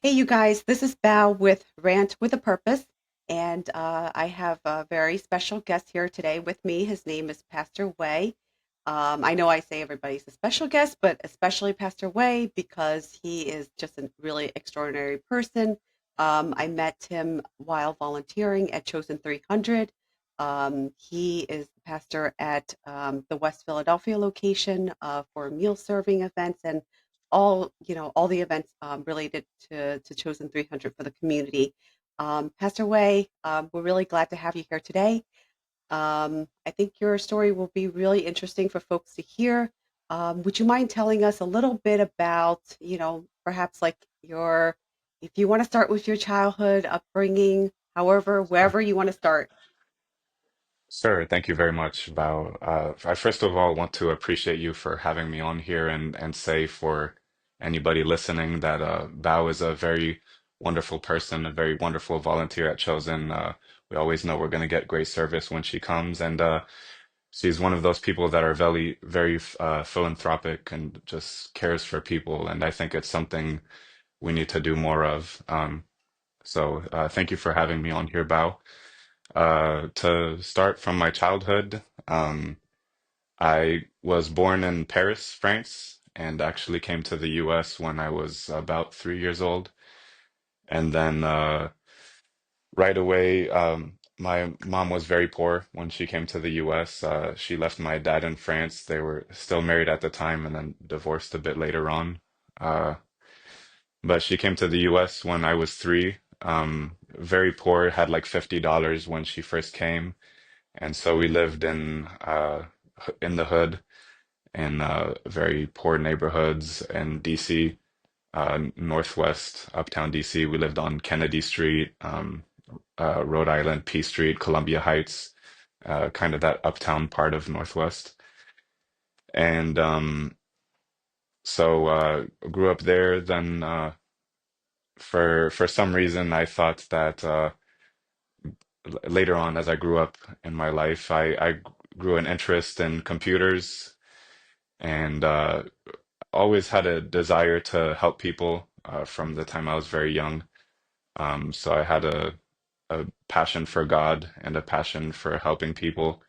Hey, you guys, this is Val with Rant with a Purpose, and I have a very special guest here today with me. His name is Pastor Way. I know I say everybody's a special guest, but especially Pastor Way because he is just a really extraordinary person. I met him while volunteering at Chosen300. He is the pastor at the West Philadelphia location for meal serving events and all the events related to Chosen 300 for the community. Pastor Way, we're really glad to have you here today. I think your story will be really interesting for folks to hear. Would you mind telling us a little bit about, perhaps like if you want to start with your childhood upbringing, however, Sure. wherever you want to start. Sure. Thank you very much, Bao. I first of all want to appreciate you for having me on here and say for anybody listening that Bao is a very wonderful person, a very wonderful volunteer at Chosen. We always know we're going to get great service when she comes, and she's one of those people that are very philanthropic and just cares for people, and I think it's something we need to do more of. So thank you for having me on here, Bao. To start from my childhood, I was born in Paris, France, and actually came to the US when I was about 3 years old. And then right away, my mom was very poor when she came to the US. She left my dad in France. They were still married at the time and then divorced a bit later on. Uh, but she came to the US when I was three. Very poor, had like $50 when she first came. And so we lived in the hood in very poor neighborhoods in DC, Northwest, Uptown DC. We lived on Kennedy Street, Rhode Island, P Street, Columbia Heights, kind of that uptown part of Northwest. And so grew up there. Then for some reason, I thought that later on, as I grew up in my life, I grew an interest in computers and always had a desire to help people from the time I was very young. So I had a passion for God and a passion for helping people.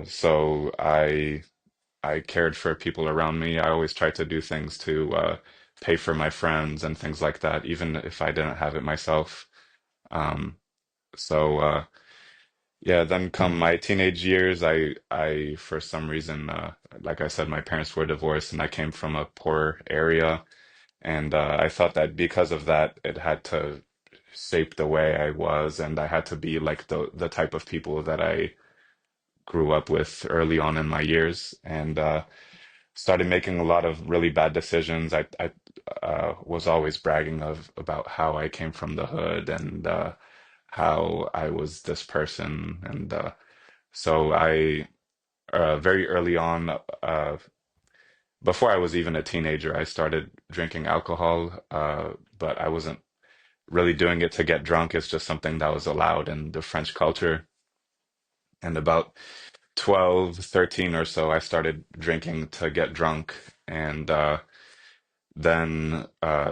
So I cared for people around me. I always tried to do things to pay for my friends and things like that, even if I didn't have it myself. Um, so yeah, then come my teenage years, I for some reason, like I said, my parents were divorced and I came from a poor area. And I thought that because of that, it had to shape the way I was, and I had to be like the type of people that I grew up with early on in my years, and started making a lot of really bad decisions. I was always bragging of about how I came from the hood and how I was this person, and so I very early on. Before I was even a teenager, I started drinking alcohol, but I wasn't really doing it to get drunk. It's just something that was allowed in the French culture. And about 12, 13 or so, I started drinking to get drunk. And then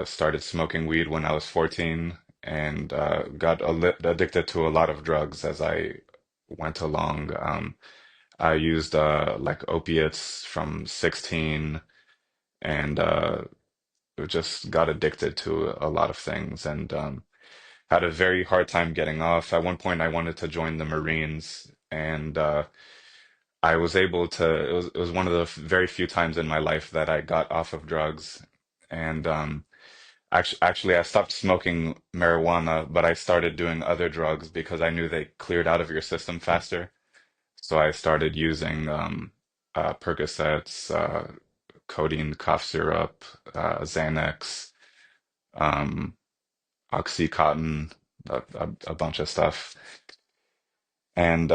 started smoking weed when I was 14 and got addicted to a lot of drugs as I went along. I used like opiates from 16 and just got addicted to a lot of things. And had a very hard time getting off. At one point, I wanted to join the Marines, and I was able to. It was one of the very few times in my life that I got off of drugs. And actually, I stopped smoking marijuana, but I started doing other drugs because I knew they cleared out of your system faster. So I started using Percocets, codeine, cough syrup, Xanax, um, Oxycontin, a bunch of stuff. And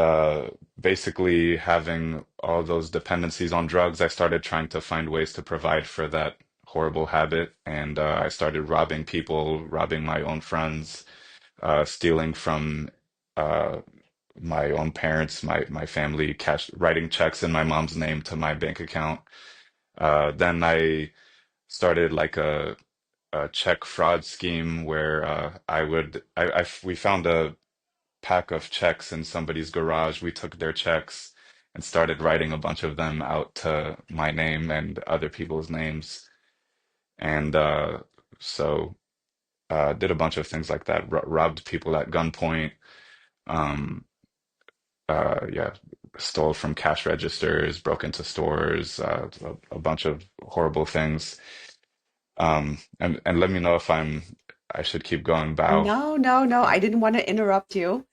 basically, having all those dependencies on drugs, I started trying to find ways to provide for that horrible habit. And I started robbing people, robbing my own friends, stealing from uh, my own parents, my family, cash, writing checks in my mom's name to my bank account. Then I started like a check fraud scheme where we found a pack of checks in somebody's garage. We took their checks and started writing a bunch of them out to my name and other people's names. And so did a bunch of things like that. Robbed people at gunpoint. Um, yeah, stole from cash registers, broke into stores, a bunch of horrible things. And let me know if I should keep going, Bao. No, no, no. Uh, I didn't want to interrupt you.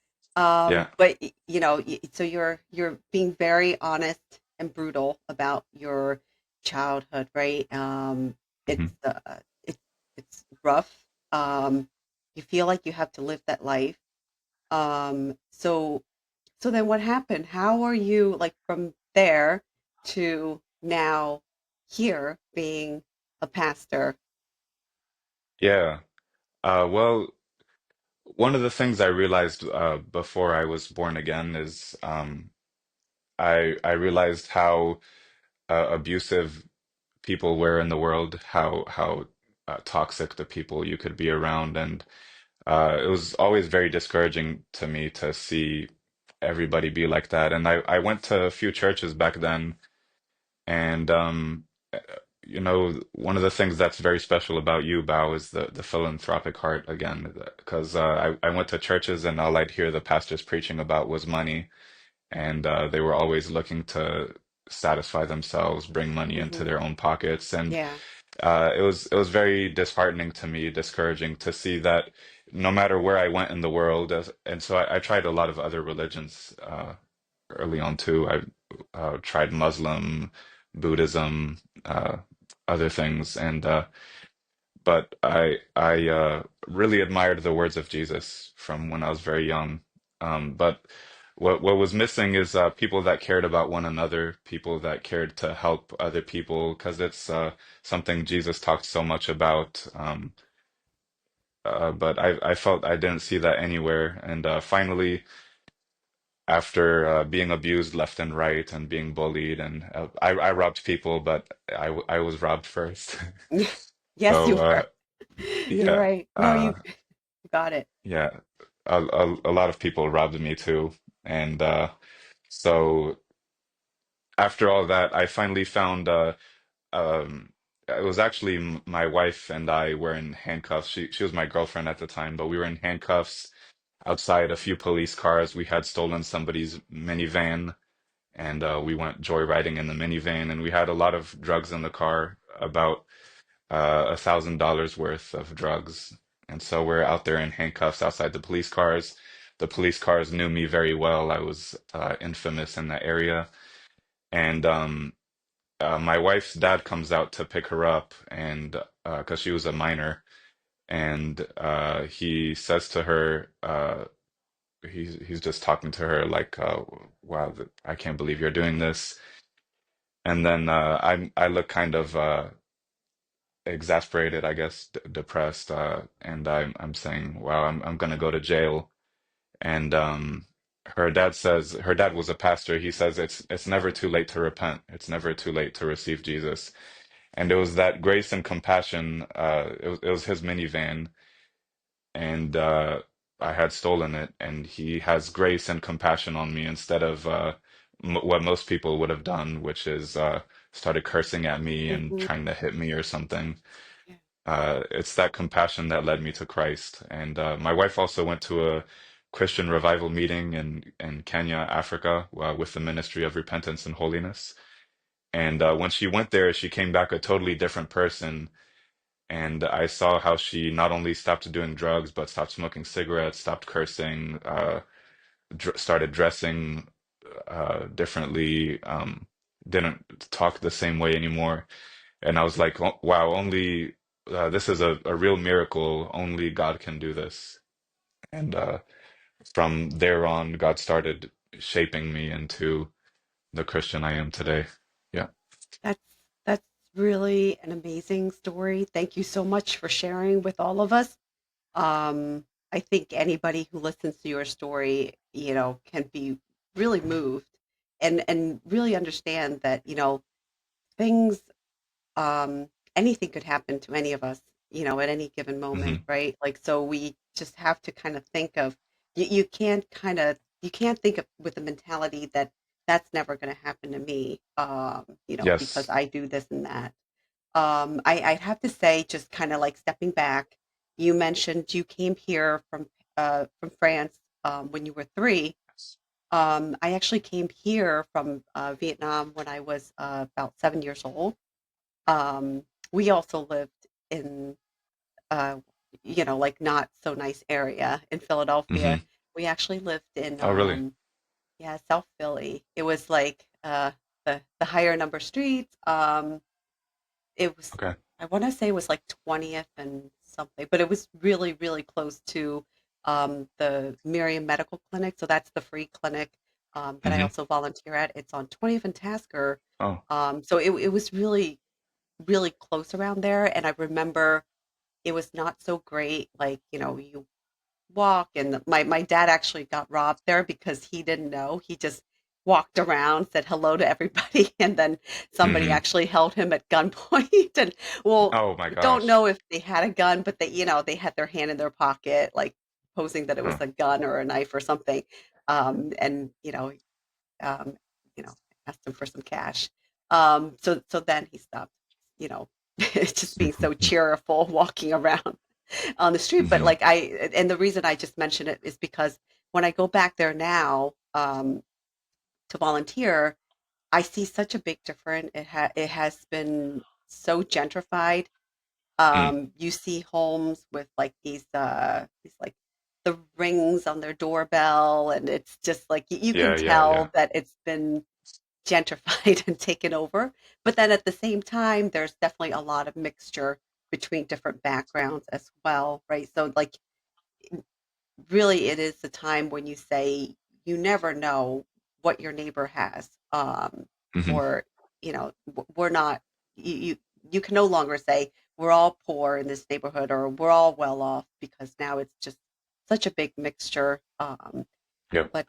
yeah. But so you're being very honest and brutal about your childhood, right? Mhm. It's it's it's rough. You feel like you have to live that life. So then what happened? How are you like from there to now here being a pastor? Yeah. Well, one of the things I realized before I was born again is I realized how abusive people were in the world, how toxic the people you could be around, and it was always very discouraging to me to see everybody be like that. And I went to a few churches back then, and uh, one of the things that's very special about you, Bao, is the philanthropic heart again. Because I went to churches and all I'd hear the pastors preaching about was money, and they were always looking to satisfy themselves, bring money into Hmm. their own pockets, and Yeah. it was very disheartening to me, discouraging to see that no matter where I went in the world, and so I tried a lot of other religions early on too. I tried Muslim, Buddhism, other things, and but I really admired the words of Jesus from when I was very young. But what was missing is people that cared about one another, people that cared to help other people, because it's something Jesus talked so much about. But I felt I didn't see that anywhere, and finally, after being abused left and right and being bullied, and I robbed people, but I was robbed first. Yes, So you were. You're yeah. right. No, Uh, you got it. Yeah, a lot of people robbed me too. And so after all that, I finally found it was actually my wife and I were in handcuffs. She was my girlfriend at the time, but we were in handcuffs outside a few police cars. We had stolen somebody's minivan and we went joyriding in the minivan and we had a lot of drugs in the car, about $1,000 worth of drugs. And so we're out there in handcuffs outside the police cars. The police cars knew me very well. I was infamous in that area. And my wife's dad comes out to pick her up, and because she was a minor, and he says to her, he's just talking to her like, "Wow, I can't believe you're doing this." And then I look kind of exasperated, I guess, depressed, and I'm saying, "Wow, I'm gonna go to jail." And her dad was a pastor. He says it's never too late to repent. It's never too late to receive Jesus. And it was that grace and compassion. It was his minivan, and I had stolen it, and he has grace and compassion on me instead of m what most people would have done, which is started cursing at me and Hmm. trying to hit me or something. Yeah. It's that compassion that led me to Christ. And my wife also went to a Christian revival meeting in Kenya, Africa, with the Ministry of Repentance and Holiness. And when she went there, she came back a totally different person. And I saw how she not only stopped doing drugs, but stopped smoking cigarettes, stopped cursing, started dressing differently, didn't talk the same way anymore. And I was like, "Oh, wow, only this is a real miracle. Only God can do this." And from there on, God started shaping me into the Christian I am today. Yeah. That's that's really an amazing story. Thank you so much for sharing with all of us. I think anybody who listens to your story, can be really moved and really understand that, things anything could happen to any of us. at any given moment, Hmm. right? Like, so we just have to kind of think of, you can't you can't think of with the mentality that that's never going to happen to me, because Yes. I do this and that. I'd have to say, just kind of like stepping back, you mentioned you came here from France when you were 3. I actually came here from Vietnam when I was about 7 years old. We also lived in, uh, like not so nice area in Philadelphia. Hmm. We actually lived in, Oh, really? yeah, South Philly. It was like the higher number streets. It was, Okay. I want to say it was like 20th and something, but it was really, really close to the Miriam Medical Clinic. So that's the free clinic that I Hmm. also volunteer at. It's on 20th and Tasker. Oh. So it was really, really close around there. And I remember it was not so great. Like, you walk, and my dad actually got robbed there because he didn't know. He just walked around, said hello to everybody, and then somebody Hmm. actually held him at gunpoint. And well, Oh my we don't gosh. know if they had a gun, but they had their hand in their pocket, like posing that it was Huh. a gun or a knife or something. And um, asked him for some cash. So then he stopped, you know, just being so cheerful walking around on the street. But Hmm. and the reason I just mention it is because when I go back there now, to volunteer, I see such a big difference. It has been so gentrified. Mm. You see homes with like these like the rings on their doorbell, and it's just like you can Yeah, yeah, tell yeah. that it's been gentrified and taken over. But then at the same time, there's definitely a lot of mixture between different backgrounds as well, right? So like really it is the time when you say you never know what your neighbor has, Hmm. or we're not, you you can no longer say we're all poor in this neighborhood or we're all well off, because now it's just such a big mixture. Yep. But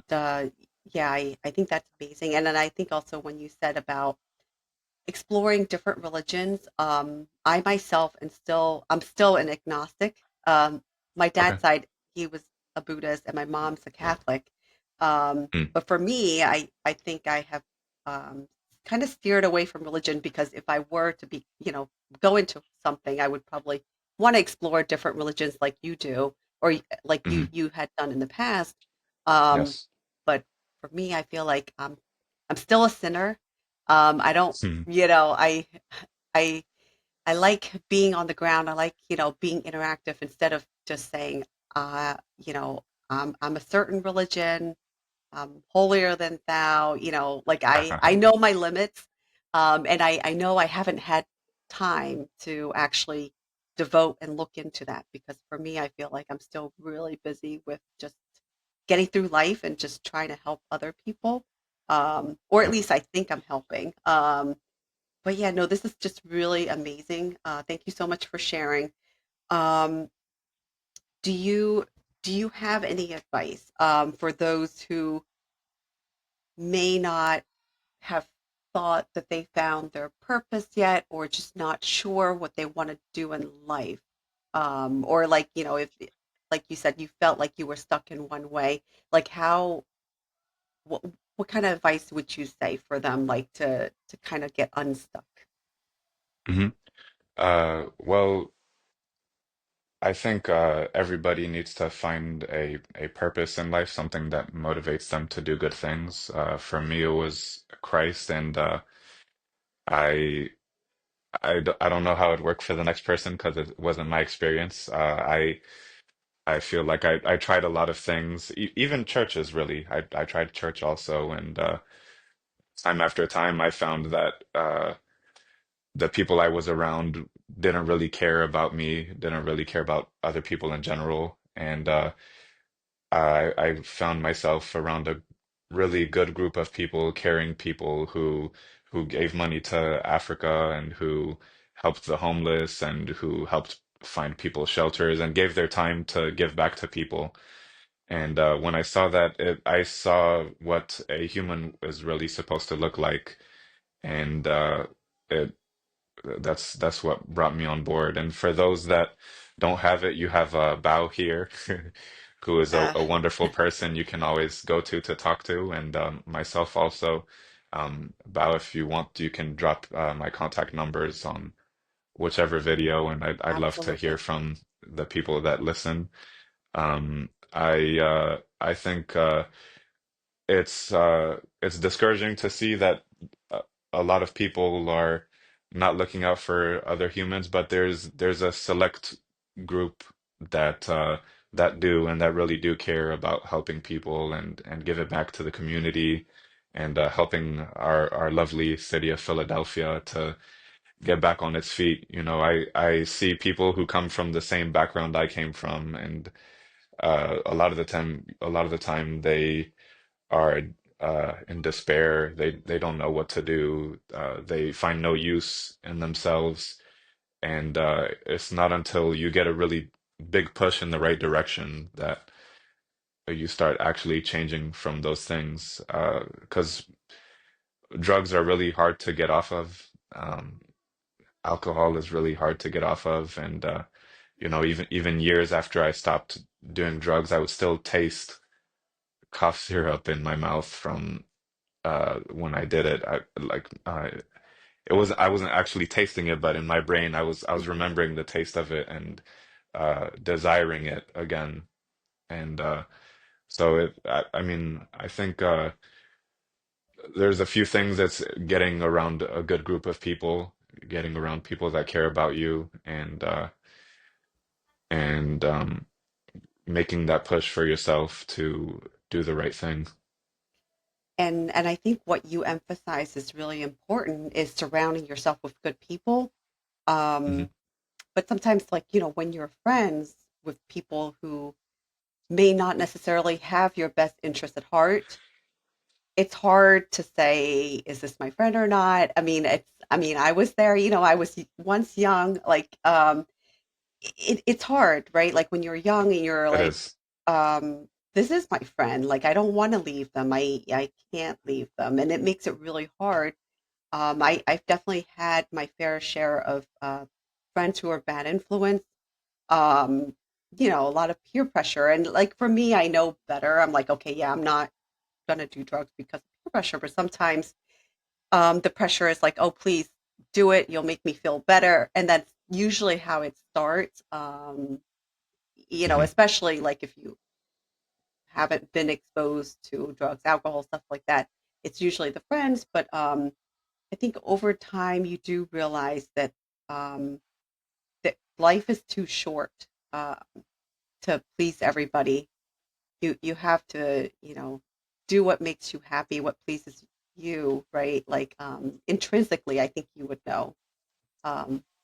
yeah, I think that's amazing. And then I think also when you said about exploring different religions. I myself I'm still an agnostic. My Okay. dad's side, he was a Buddhist, and my mom's a Catholic. Mm. But for me, I think I have kind of steered away from religion, because if I were to go into something, I would probably want to explore different religions like you do, or like Hmm. you had done in the past. Um, Yes. but for me, I feel like I'm still a sinner. I don't, Hmm. you know, I I like being on the ground. I like, being interactive instead of just saying, I'm a certain religion, holier than thou, like I know my limits. And I know I haven't had time to actually devote and look into that, because for me, I feel like I'm still really busy with just getting through life and just trying to help other people. Or at Yep. least I think I'm helping. But yeah, no, this is just really amazing. Thank you so much for sharing. Um, do you do you have any advice for those who may not have thought that they found their purpose yet, or just not sure what they want to do in life? Or like, if like you said, you felt like you were stuck in one way, like what what kind of advice would you say for them, like to kind of get unstuck? Hmm. Well, I think everybody needs to find a purpose in life, something that motivates them to do good things. For me, it was Christ, and I I don't know how it worked for the next person because it wasn't my experience. I feel like I tried a lot of things, even churches, really. I tried church also, and time after time, I found that the people I was around didn't really care about me, didn't really care about other people in general, and I found myself around a really good group of people, caring people who gave money to Africa and who helped the homeless and who helped find people shelters and gave their time to give back to people. And when I saw that, I saw what a human is really supposed to look like, and it That's what brought me on board. And for those that don't have it, you have Bao here, who is Uh, a wonderful person you can always go to talk to, and myself also. Bao, if you want, you can drop my contact numbers on whichever video, and I'd love to hear Absolutely. from the people that listen. I think it's discouraging to see that a, a lot of people are not looking out for other humans, but there's a select group that that do and that really do care about helping people and give it back to the community and helping our lovely city of Philadelphia to get back on its feet. You know, I see people who come from the same background I came from, and a lot of the time they are in despair. They don't know what to do. They find no use in themselves, and it's not until you get a really big push in the right direction that you start actually changing from those things. Because drugs are really hard to get off of. Alcohol is really hard to get off of, and you know, even years after I stopped doing drugs, I would still taste cough syrup in my mouth from when I did it. I wasn't actually tasting it, but in my brain I was Mhm. remembering the taste of it and desiring it again. And so I mean I think there's a few things that's getting around a good group of people, getting around people that care about you and making that push for yourself to do the right thing. And I think what you emphasize is really important is surrounding yourself with good people. Hmm. Um, but sometimes, like, when you're friends with people who may not necessarily have your best interest at heart, it's hard to say, is this my friend or not? I mean, I was there, I was once young, like, it's hard, right? Like when you're young and you're It like, is. this is my friend. Like, I don't want to leave them. I can't leave them. And it makes it really hard. I've definitely had my fair share of friends who are bad influence. Um, a lot of peer pressure. And like for me, I know better. I'm like, okay, yeah, I'm not gonna do drugs because of peer pressure. But sometimes the pressure is like, oh, please do it. You'll make me feel better. And that's usually how it starts. Hmm. Especially like if you haven't been exposed to drugs, alcohol, stuff like that. It's usually the friends, but I think over time you do realize um, that life is too short uh, to please everybody. You have to, do what makes you happy, what pleases you, right? Like intrinsically, I think you would know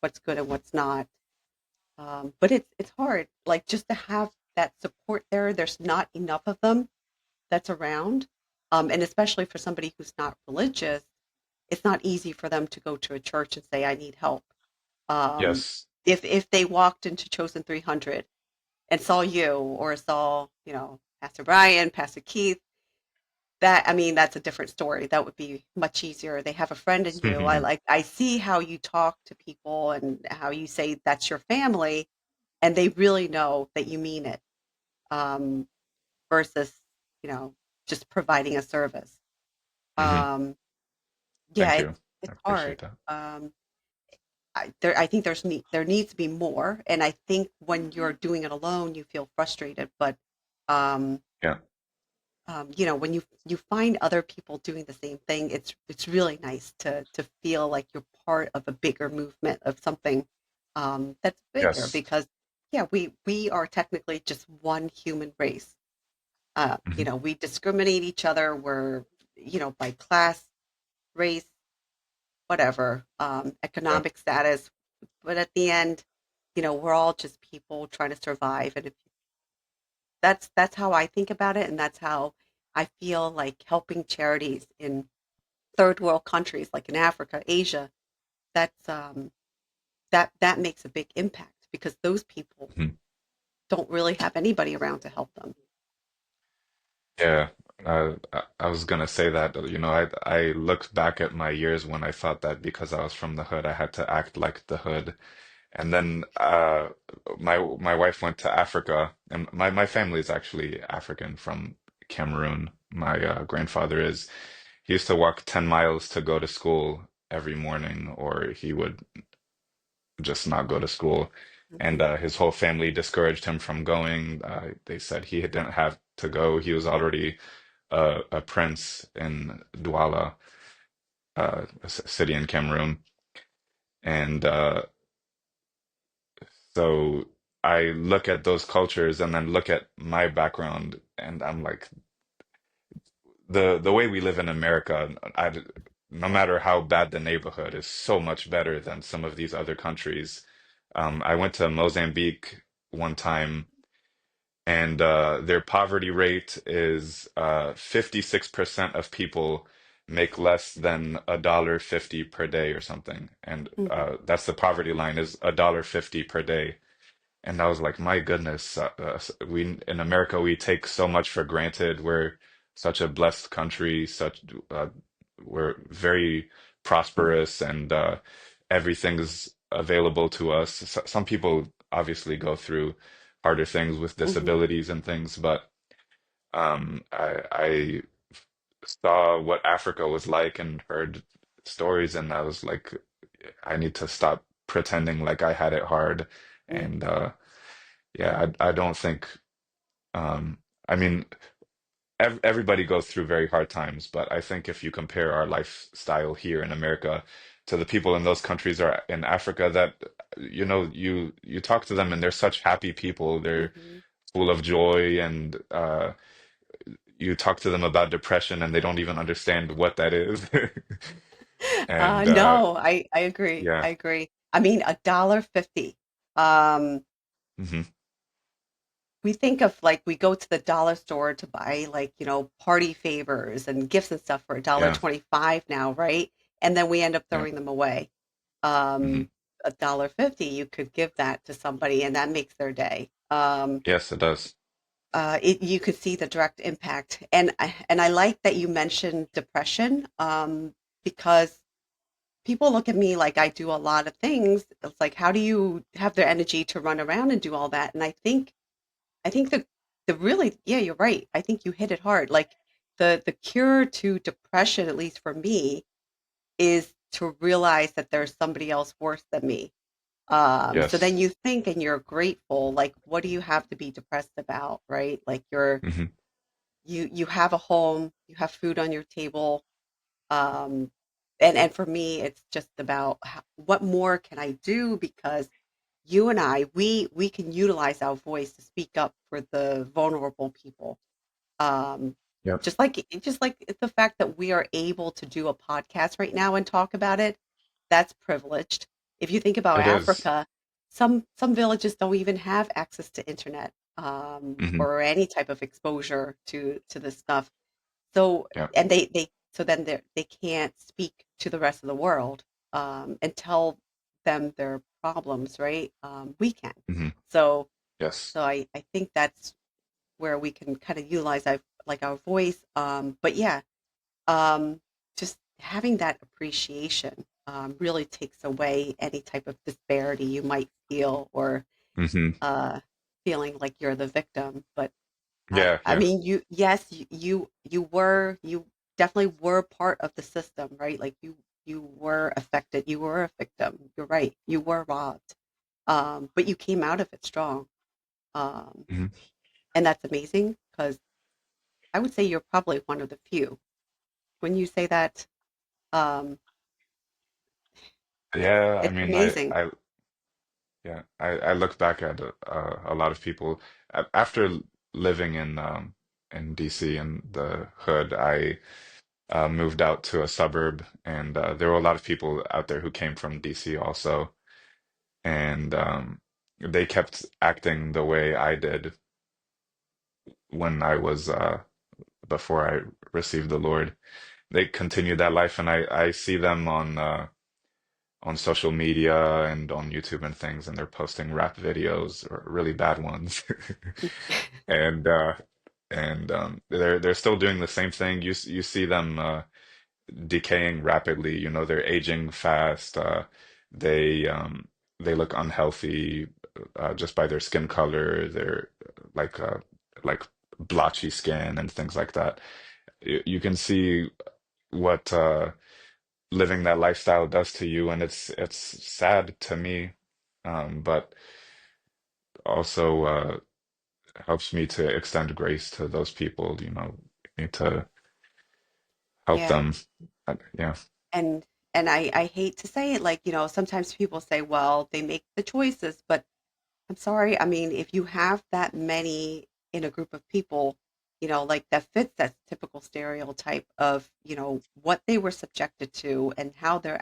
what's good and what's not. But it's hard, like just to have that support there. There's not enough of them that's around, and especially for somebody who's not religious, it's not easy for them to go to a church and say, "I need help." Um, Yes. if they walked into Chosen 300 and saw you or saw, Pastor Brian, Pastor Keith, that's a different story. That would be much easier. They have a friend in you. I see how you talk to people and how you say that's your family, and they really know that you mean it. Um, versus, you know, just providing a service. Hmm. Um, yeah, Thank it's you. I it's appreciate hard. that. Um, I think there needs to be more, and I think when you're doing it alone, you feel frustrated. But um, Yeah. when you find other people doing the same thing, it's really nice to feel like you're part of a bigger movement of something that's bigger. Yes. Because yeah, we are technically just one human race. Hmm. We discriminate each other. We're by class, race, whatever, Yeah. economic status. But at the end, we're all just people trying to survive. And if that's how I think about it, and that's how I feel like helping charities in third world countries like in Africa, Asia, that's that makes a big impact because those people Mhm. don't really have anybody around to help them. Yeah. I was gonna say that, I looked back at my years when I thought that because I was from the hood, I had to act like the hood. And then my wife went to Africa, and my family is actually African from Cameroon. My grandfather is. He used to walk 10 miles to go to school every morning, or he would just not go to school. And Hmm. his whole family discouraged him from going. They said he didn't have to go. He was already a prince in Douala, city in Cameroon. And so I look at those cultures and then look at my background, and I'm like, the way we live in America, no matter how bad the neighborhood, is so much better than some of these other countries. I went to Mozambique one time, and their poverty rate is 56% of people make less than $1.50 per day or something, and Hmm. that's the poverty line is $1.50 per day. And I was like, my goodness, we in America we take so much for granted. We're such a blessed country, uh, we're very prosperous, and everything's available to us. Some people obviously go through harder things with Hmm. disabilities and things, but I saw what Africa was like and heard stories, and I was like, I need to stop pretending like I had it hard. And yeah, I don't think, um, I mean, everybody goes through very hard times, but I think if you compare our lifestyle here in America to the people in those countries or in Africa, that you talk to them and they're such happy people. They're Hmm. full of joy, and you talk to them about depression and they don't even understand what that is. And No, I agree. yeah, I agree. I mean, $1.50. Um, hmm we think of like we go to the dollar store to buy like, party favors and gifts and stuff for a dollar yeah, 25 now, right? And then we end up yeah, throwing them away. hmm $1.50, you could give that to somebody and that makes their day. yes, it does. You could see the direct impact. And I like that you mentioned depression, because people look at me like I do a lot of things. It's like, how do you have the energy to run around and do all that? And I think the really, yeah, you're right. I think you hit it hard. Like the cure to depression, at least for me, is to realize that there's somebody else worse than me. So then Yes. you think and you're grateful, like, what do you have to be depressed about, right? Like hmm you have a home, you have food on your table. Um, and for me, it's just about what more can I do? Because you and I, we can utilize our voice to speak up for the vulnerable people. Um, Yep. just like the fact that we are able to do a podcast right now and talk about it, that's privileged. If you think about It is. Africa, some villages don't even have access to internet, Hmm or any type of exposure to this stuff. So Yep. and then they can't speak to the rest of the world, and tell them their problems, right? We can. hmm So Yes. so I think that's where we can kind of utilize our voice. But yeah, um, just having that appreciation really takes away any type of disparity you might feel, or hmm uh, feeling like you're the victim. But Yeah, I yeah. mean, yes, you definitely were part of the system, right? Like you were affected, you were a victim. You're right, you were robbed, but you came out of it strong, um, hmm and that's amazing because I would say you're probably one of the few. When you say that, um, Yeah, I it's mean, amazing. yeah, I look back at a lot of people after living in DC in the hood. I moved out to a suburb, and there were a lot of people out there who came from DC also, and they kept acting the way I did when I was before I received the Lord. They continued that life, and I see them on social media and on YouTube and things, and they're posting rap videos or really bad ones. And and they're still doing the same thing. You see them decaying rapidly. You know, they're aging fast. They um, they look unhealthy just by their skin color. They're like uh, like blotchy skin and things like that. You can see what living that lifestyle does to you, and it's sad to me, but also helps me to extend grace to those people. You know, need to help Yeah. them. Yeah. And I hate to say it, like, sometimes people say, well, they make the choices, but I'm sorry. I mean, if you have that many in a group of people, like that fits that typical stereotype of, what they were subjected to and how their,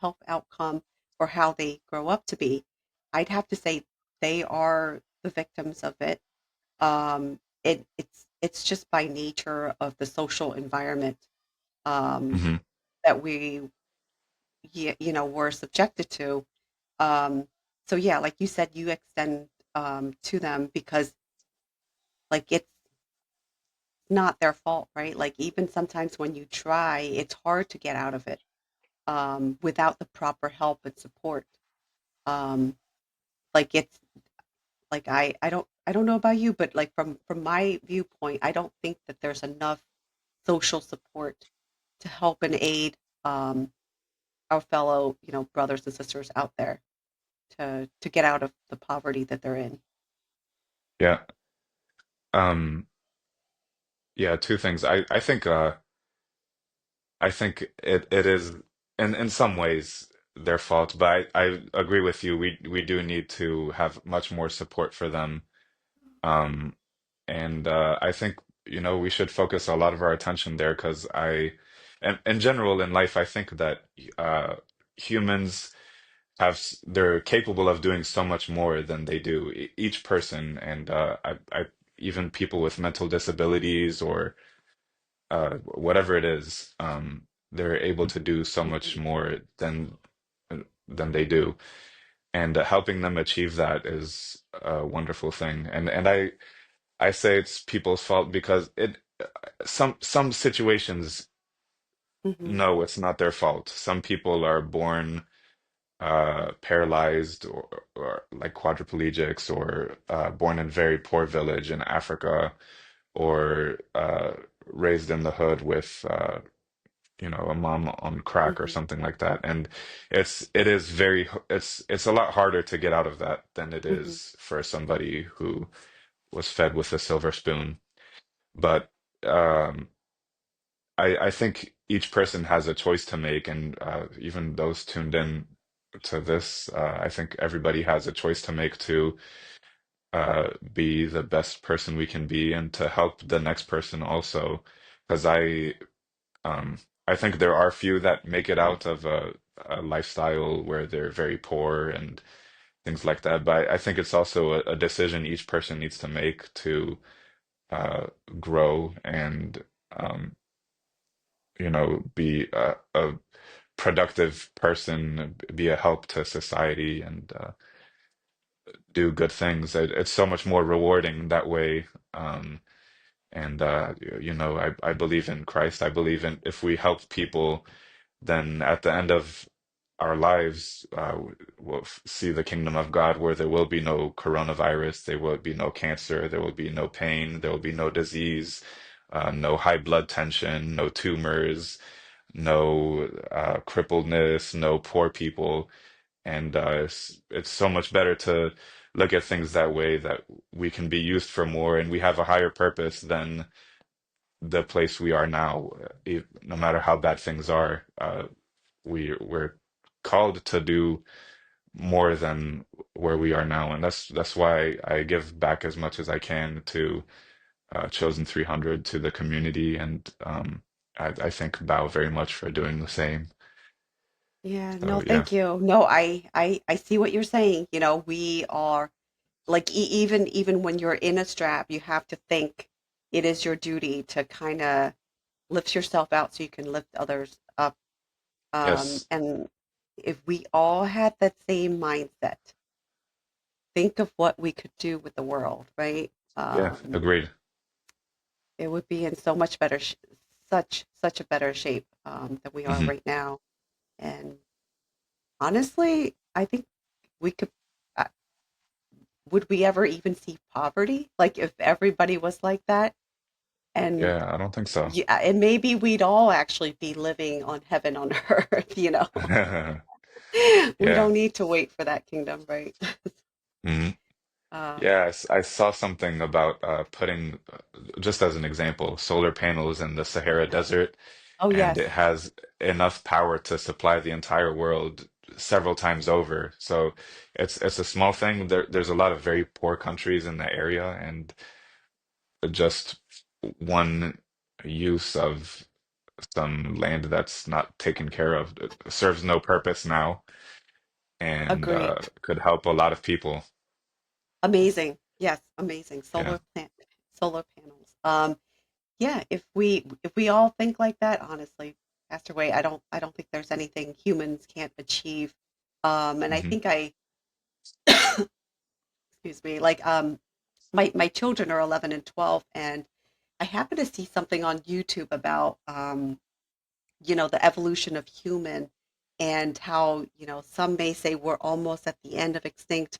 health outcome or how they grow up to be, I'd have to say they are the victims of it. It's just by nature of the social environment um, Hmm. that we, were subjected to. Um, so yeah, like you said, you extend to them because like it's not their fault, right? Like even sometimes when you try, it's hard to get out of it without the proper help and support. Um, like it's like I don't know about you, but like from my viewpoint, I don't think that there's enough social support to help and aid um, our fellow, brothers and sisters out there to get out of the poverty that they're in. Yeah. Um, yeah, two things. I think it is in some ways their fault, but I agree with you. We do need to have much more support for them. Um, and I think, you know, we should focus a lot of our attention there because and in general in life, I think that humans they're capable of doing so much more than they do. Each person, and even people with mental disabilities or whatever it is, they're able to do so much Mhm, more than they do, and helping them achieve that is a wonderful thing. And I say it's people's fault because some situations, mhm, no, it's not their fault. Some people are born paralyzed or like quadriplegics or born in very poor village in Africa or raised in the hood with you know, a mom on crack or mhm, something like that. And it is it's a lot harder to get out of that than it mhm, is for somebody who was fed with a silver spoon. But um I think each person has a choice to make, and even those tuned in to this, I think everybody has a choice to make to be the best person we can be and to help the next person also. Because um, I think there are few that make it out of a lifestyle where they're very poor and things like that. But I think it's also a decision each person needs to make to uh, grow and you know, be a productive person, be a help to society, and do good things. It's so much more rewarding that way. And you know, I believe in Christ. I believe in if we help people, then at the end of our lives, we'll see the kingdom of God where there will be no coronavirus, there will be no cancer, there will be no pain, there will be no disease, no high blood tension, no tumors, no crippledness, no poor people. And it's so much better to look at things that way, that we can be used for more and we have a higher purpose than the place we are now. No matter how bad things are, we're called to do more than where we are now, and that's why I give back as much as I can to Chosen 300 to the community, and I think Bao very much for doing the same. Yeah, no, So yeah, thank you. No, I see what you're saying. We are like even when you're in a strap, you have to think it is your duty to kind of lift yourself out so you can lift others up. yes, And if we all had that same mindset, think of what we could do with the world, right? yeah, agreed. it would be in so much better, such a better shape than we are Hmm. right now. And honestly, I think we could. Uh, would we ever even see poverty? Like if everybody was like that, and Yeah, I don't think so. yeah, and maybe we'd all actually be living on heaven on earth. We Yeah. don't need to wait for that kingdom, right? Hmm. Um, Yeah, I saw something about putting, just as an example, solar panels in the Sahara Desert, oh and yes, it has enough power to supply the entire world several times over. So it's a small thing. There's a lot of very poor countries in the area, and just one use of some land that's not taken care of serves no purpose now, and agree. could help a lot of people. Amazing. Yes, amazing. Yeah. Solar panels. Yeah, if we all think like that, honestly, Pastor Way, I don't think there's anything humans can't achieve. And I Hmm. think excuse me, like my children are 11 and 12, and I happened to see something on YouTube about the evolution of human and how, some may say we're almost at the end of extinct,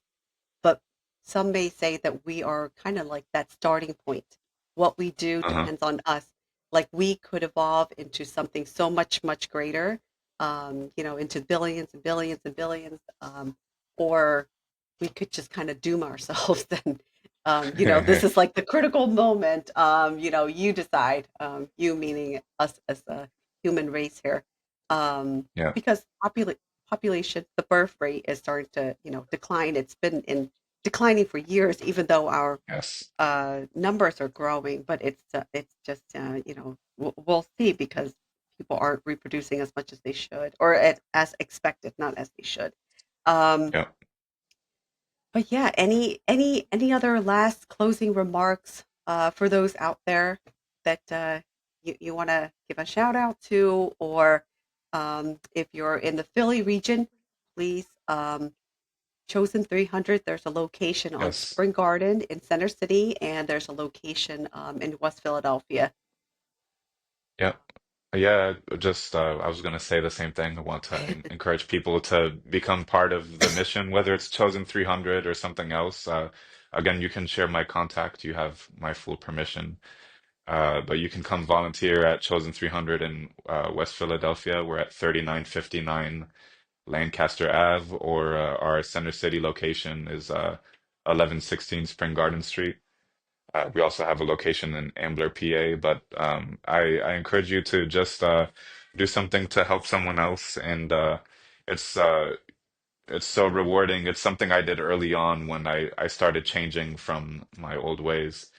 but some may say that we are kind of like that starting point. What we do Uh-huh. depends on us. Like we could evolve into something so much, much greater, into billions and billions and billions, or we could just kind of doom ourselves. And, this is like the critical moment. You decide, you meaning us as a human race here, Yeah. because population, the birth rate is starting to, decline. It's been in declining for years, even though our Yes. numbers are growing. But it's just we'll see because people aren't reproducing as much as they should, or as expected, not as they should. Um, Yeah. but yeah, any other last closing remarks for those out there that you want to give a shout out to, or if you're in the Philly region, please. Chosen 300, there's a location on Yes. Spring Garden in Center City, and there's a location in West Philadelphia. Yeah. Yeah, just I was going to say the same thing. I want to encourage people to become part of the mission, whether it's Chosen 300 or something else. Again, you can share my contact. You have my full permission. But you can come volunteer at Chosen 300 in West Philadelphia. We're at 3959 Lancaster Ave, or our Center City location is 1116 Spring Garden Street. We also have a location in Ambler, PA, but I encourage you to just do something to help someone else, and it's uh, it's so rewarding. It's something I did early on when I started changing from my old ways,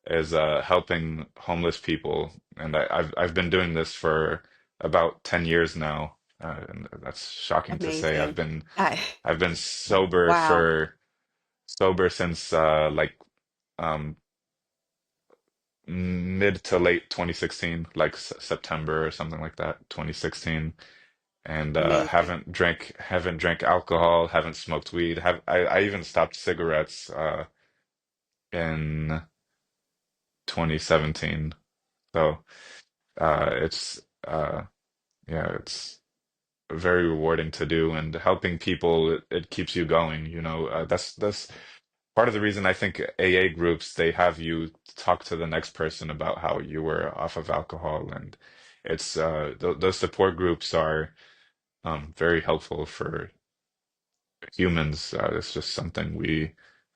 is helping homeless people, and I've been doing this for about 10 years now, and that's shocking to say. Amazing. I've been sober Wow, for sober since like um mid to late 2016, like September or something like that, 2016. And amazing. haven't drank alcohol, haven't smoked weed, I even stopped cigarettes in 2017. So it's yeah, it's very rewarding to do, and helping people, it keeps you going, that's part of the reason I think AA groups, they have you talk to the next person about how you were off of alcohol, and it's those support groups are very helpful for humans. It's just something we,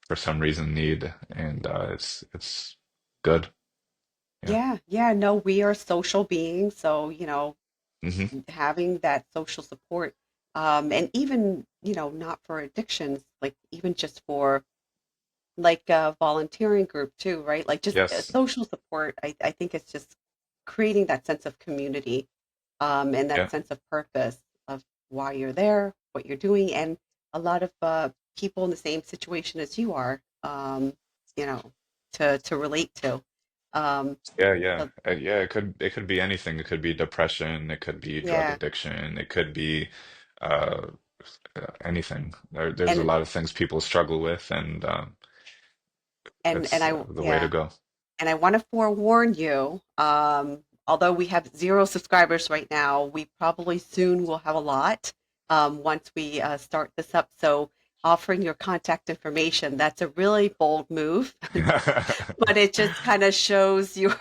for some reason, need, and it's good. Yeah. Yeah, yeah, no, we are social beings, so Hmm. having that social support, and even not for addictions, like even just for like a volunteering group too, right? Like just Yes. social support. I think it's just creating that sense of community, and that Yeah. sense of purpose of why you're there, what you're doing, and a lot of people in the same situation as you are, you know, to relate to. Um, Yeah, yeah. so Yeah, it could be anything. It could be depression, it could be drug yeah, addiction, it could be uh anything. There's a and lot of things people struggle with, and and it's I the way to yeah. go. And I want to forewarn you, although we have 0 subscribers right now, we probably soon will have a lot once we start this up. So offering your contact information, that's a really bold move, but it just kind of shows your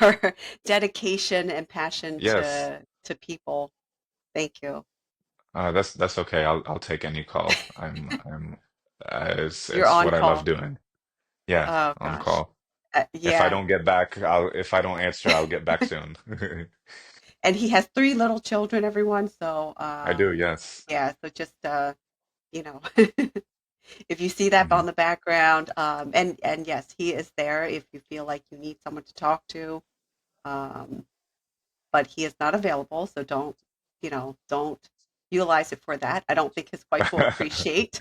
dedication and passion Yes, to people. Thank you. that's okay. I'll take any call. You're It's on what I love call. doing. Yeah, Oh on gosh. call. If I Yeah. don't get back, if I don't answer, I'll get back soon. And he has 3 little children, everyone. So I do, yes. yeah, so just you know, if you see that Hmm. on the background, and yes, he is there if you feel like you need someone to talk to. Um, but he is not available, so don't utilize it for that. I don't think his wife will appreciate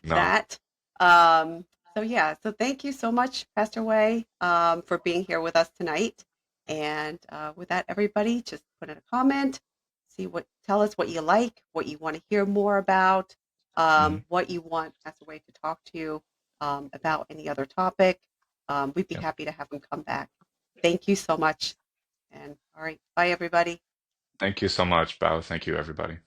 No, that. Um, so yeah, so thank you so much, Pastor Way, for being here with us tonight. And with that, everybody, just put in a comment, tell us what you like, what you want to hear more about, hmm, what you want Pastor Way to talk to you about any other topic. We'd be yeah. happy to have him come back. Thank you so much. And all right, bye everybody. Thank you so much, Bao. Thank you, everybody.